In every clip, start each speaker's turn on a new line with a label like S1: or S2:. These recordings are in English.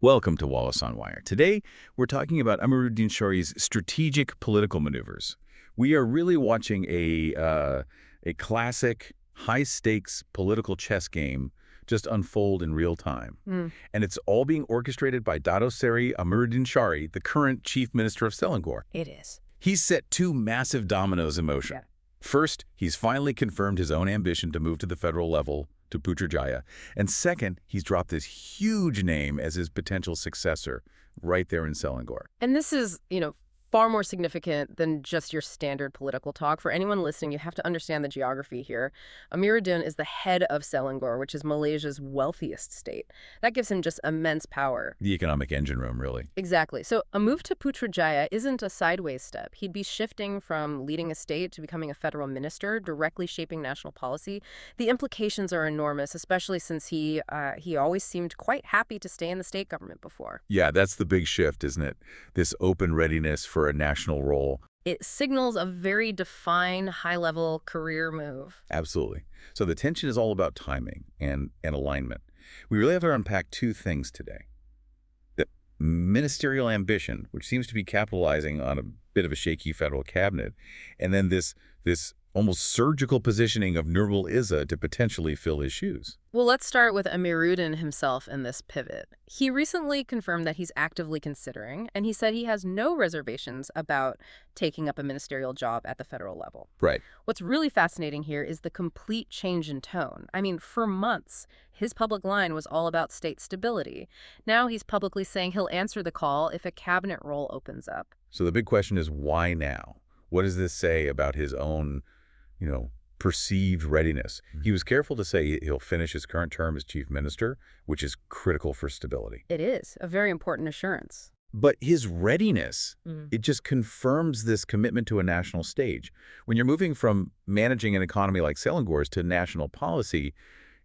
S1: Welcome to Wallace on Wire. Today, we're talking about Amirudin Shari's strategic political maneuvers. We are really watching a classic, high-stakes political chess game just unfold in real time. And it's all being orchestrated by Dato Seri Amirudin Shari, the current chief minister of Selangor.
S2: It is.
S1: He's set two massive dominoes in motion.
S2: Yeah.
S1: First, he's finally confirmed his own ambition to move to the federal level, to Putrajaya. And second, he's dropped this huge name as his potential successor right there in Selangor.
S2: And this is, far more significant than just your standard political talk. For anyone listening, you have to understand the geography here. Amirudin is the head of Selangor, which is Malaysia's wealthiest state. That gives him just immense power.
S1: The economic engine room, really.
S2: Exactly. So a move to Putrajaya isn't a sideways step. He'd be shifting from leading a state to becoming a federal minister, directly shaping national policy. The implications are enormous, especially since he always seemed quite happy to stay in the state government before.
S1: Yeah, that's the big shift, isn't it? This open readiness for a national role.
S2: It signals a very defined, high-level career move.
S1: Absolutely. So the tension is all about timing and alignment. We really have to unpack two things today. The ministerial ambition, which seems to be capitalizing on a bit of a shaky federal cabinet, and then this almost surgical positioning of Nurul Izzah to potentially fill his shoes.
S2: Well, let's start with Amirudin himself in this pivot. He recently confirmed that he's actively considering, and he said he has no reservations about taking up a ministerial job at the federal level.
S1: Right.
S2: What's really fascinating here is the complete change in tone. I mean, for months, his public line was all about state stability. Now he's publicly saying he'll answer the call if a cabinet role opens up.
S1: So the big question is, why now? What does this say about his own perceived readiness? He was careful to say he'll finish his current term as chief minister, which is critical for stability.
S2: It is a very important assurance.
S1: But his readiness, it just confirms this commitment to a national stage. When you're moving from managing an economy like Selangor's to national policy,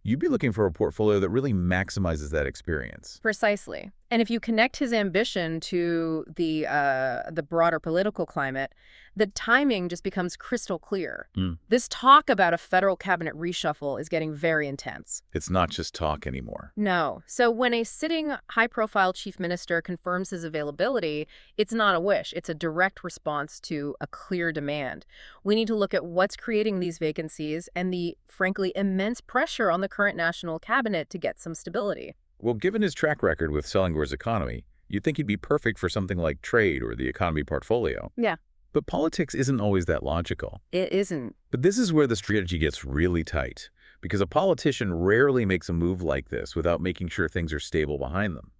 S1: you'd be looking for a portfolio that really maximizes that experience.
S2: Precisely. And if you connect his ambition to the broader political climate, the timing just becomes crystal clear. This talk about a federal cabinet reshuffle is getting very intense.
S1: It's not just talk anymore.
S2: No. So when a sitting high-profile chief minister confirms his availability, it's not a wish. It's a direct response to a clear demand. We need to look at what's creating these vacancies and the, frankly, immense pressure on the current national cabinet to get some stability.
S1: Well, given his track record with Selangor's economy, you'd think he'd be perfect for something like trade or the economy portfolio.
S2: Yeah.
S1: But politics isn't always that logical.
S2: It isn't.
S1: But this is where the strategy gets really tight, because a politician rarely makes a move like this without making sure things are stable behind them.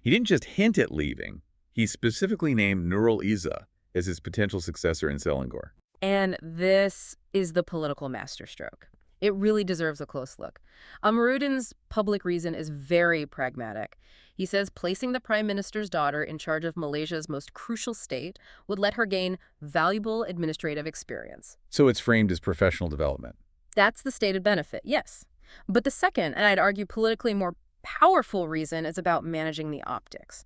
S1: He didn't just hint at leaving. He specifically named Nurul Izzah as his potential successor in Selangor.
S2: And this is the political masterstroke. It really deserves a close look. Amirudin's public reason is very pragmatic. He says placing the prime minister's daughter in charge of Malaysia's most crucial state would let her gain valuable administrative experience.
S1: So it's framed as professional development.
S2: That's the stated benefit, yes. But the second, and I'd argue politically more powerful reason, is about managing the optics.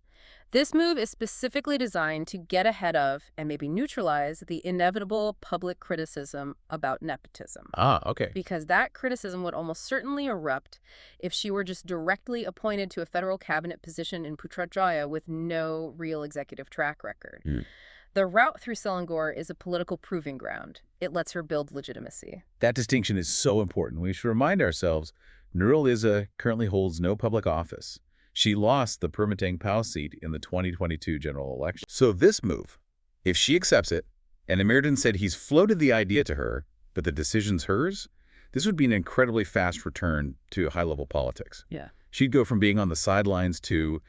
S2: This move is specifically designed to get ahead of and maybe neutralize the inevitable public criticism about nepotism.
S1: Ah, okay.
S2: Because that criticism would almost certainly erupt if she were just directly appointed to a federal cabinet position in Putrajaya with no real executive track record. The route through Selangor is a political proving ground. It lets her build legitimacy.
S1: That distinction is so important. We should remind ourselves, Nurul Izzah currently holds no public office. She lost the Permatang Pau seat in the 2022 general election. So this move, if she accepts it, and Amirudin said he's floated the idea to her, but the decision's hers, this would be an incredibly fast return to high-level politics.
S2: Yeah.
S1: She'd go from being on the sidelines to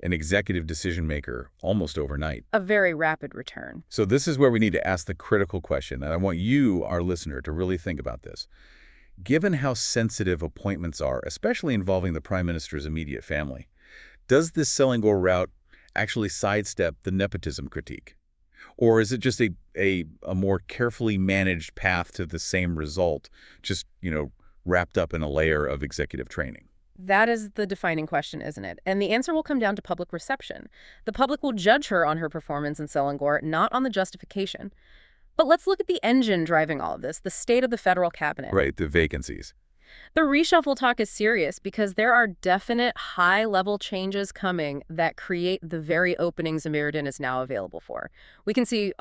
S1: an executive decision maker almost overnight.
S2: A very rapid return.
S1: So this is where we need to ask the critical question, and I want you, our listener, to really think about this. Given how sensitive appointments are, especially involving the Prime Minister's immediate family, does this Selangor route actually sidestep the nepotism critique? Or is it just a more carefully managed path to the same result, just, wrapped up in a layer of executive training?
S2: That is the defining question, isn't it? And the answer will come down to public reception. The public will judge her on her performance in Selangor, not on the justification. But let's look at the engine driving all of this, the state of the federal cabinet.
S1: Right, the vacancies.
S2: The reshuffle talk is serious because there are definite high-level changes coming that create the very openings Amiruddin is now available for. We can see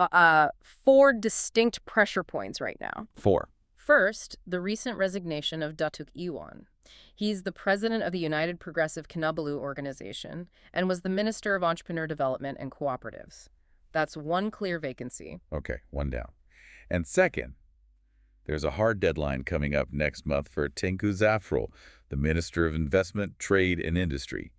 S2: four distinct pressure points right now.
S1: Four.
S2: First, the recent resignation of Datuk Iwan. He's the president of the United Progressive Kinabalu organization and was the Minister of Entrepreneur Development and Cooperatives. That's one clear vacancy.
S1: Okay, one down. And second, there's a hard deadline coming up next month for Tengku Zafrul, the Minister of Investment, Trade, and Industry.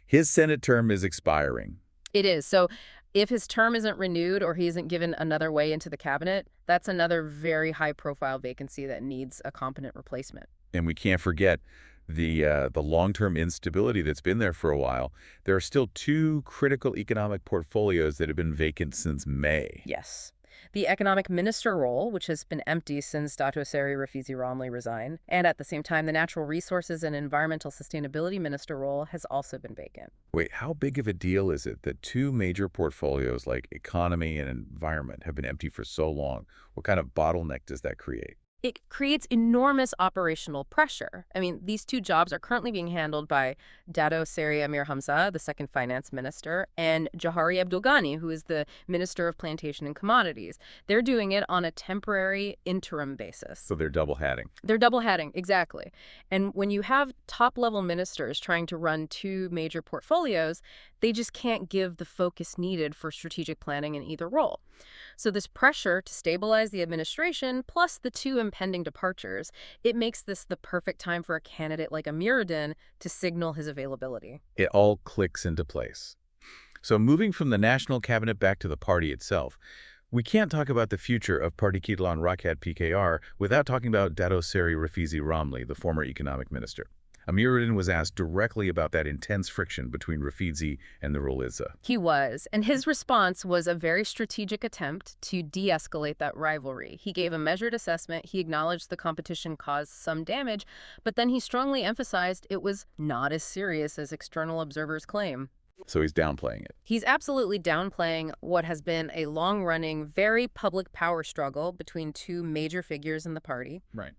S1: His Senate term is expiring.
S2: It is. So if his term isn't renewed or he isn't given another way into the cabinet, that's another very high-profile vacancy that needs a competent replacement.
S1: And we can't forget the long-term instability that's been there for a while. There are still two critical economic portfolios that have been vacant since May.
S2: Yes. The economic minister role, which has been empty since Dato Seri Rafizi Ramli resigned, and at the same time, the natural resources and environmental sustainability minister role has also been vacant.
S1: Wait, how big of a deal is it that two major portfolios like economy and environment have been empty for so long? What kind of bottleneck does that create?
S2: It creates enormous operational pressure. I mean, these two jobs are currently being handled by Dato Seri Amir Hamza, the second finance minister, and Johari Abdul Ghani, who is the Minister of Plantation and Commodities. They're doing it on a temporary interim basis.
S1: So they're double-hatting.
S2: They're double-hatting, exactly. And when you have top-level ministers trying to run two major portfolios, they just can't give the focus needed for strategic planning in either role. So this pressure to stabilize the administration, plus the two impending departures, it makes this the perfect time for a candidate like Amiruddin to signal his availability.
S1: It all clicks into place. So moving from the national cabinet back to the party itself, we can't talk about the future of Parti Keadilan Rakyat PKR without talking about Dato Seri Rafizi Ramli, the former economic minister. Amiruddin was asked directly about that intense friction between Rafizi and Nurul Izzah.
S2: He was, and his response was a very strategic attempt to de-escalate that rivalry. He gave a measured assessment, he acknowledged the competition caused some damage, but then he strongly emphasized it was not as serious as external observers claim.
S1: So he's downplaying it.
S2: He's absolutely downplaying what has been a long-running, very public power struggle between two major figures in the party.
S1: Right.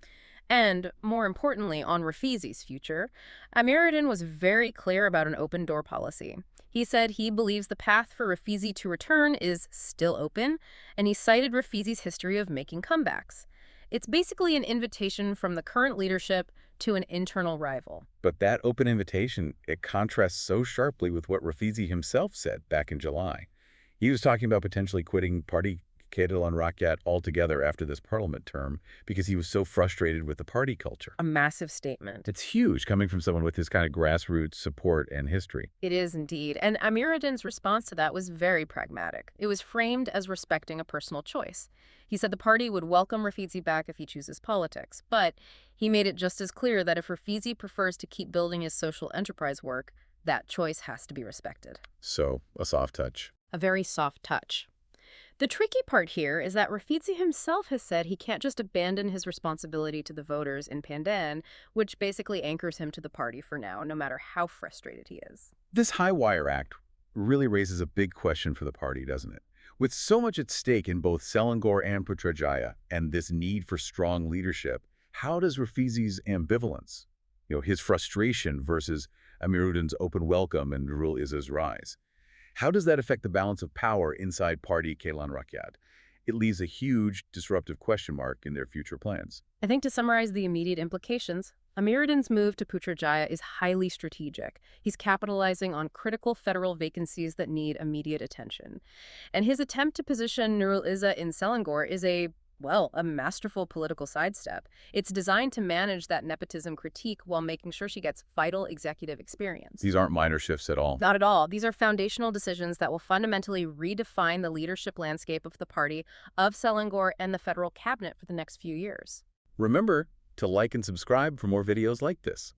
S2: And, more importantly, on Rafizi's future, Amiruddin was very clear about an open-door policy. He said he believes the path for Rafizi to return is still open, and he cited Rafizi's history of making comebacks. It's basically an invitation from the current leadership to an internal rival.
S1: But that open invitation, it contrasts so sharply with what Rafizi himself said back in July. He was talking about potentially quitting Parti Keadilan Rakyat altogether after this parliament term because he was so frustrated with the party culture.
S2: A massive statement.
S1: It's huge coming from someone with his kind of grassroots support and history.
S2: It is indeed. And Amiruddin's response to that was very pragmatic. It was framed as respecting a personal choice. He said the party would welcome Rafizi back if he chooses politics, but he made it just as clear that if Rafizi prefers to keep building his social enterprise work, that choice has to be respected.
S1: So, a soft touch.
S2: A very soft touch. The tricky part here is that Rafizi himself has said he can't just abandon his responsibility to the voters in Pandan, which basically anchors him to the party for now, no matter how frustrated he is.
S1: This High Wire Act really raises a big question for the party, doesn't it? With so much at stake in both Selangor and Putrajaya, and this need for strong leadership, how does Rafizi's ambivalence, his frustration versus Amiruddin's open welcome and Nurul Izzah's rise, how does that affect the balance of power inside Parti Keadilan Rakyat? It leaves a huge disruptive question mark in their future plans.
S2: I think to summarize the immediate implications, Amiruddin's move to Putrajaya is highly strategic. He's capitalizing on critical federal vacancies that need immediate attention. And his attempt to position Nurul Izzah in Selangor is a masterful political sidestep. It's designed to manage that nepotism critique while making sure she gets vital executive experience.
S1: These aren't minor shifts at all.
S2: Not at all. These are foundational decisions that will fundamentally redefine the leadership landscape of the party, of Selangor, and the federal cabinet for the next few years.
S1: Remember to like and subscribe for more videos like this.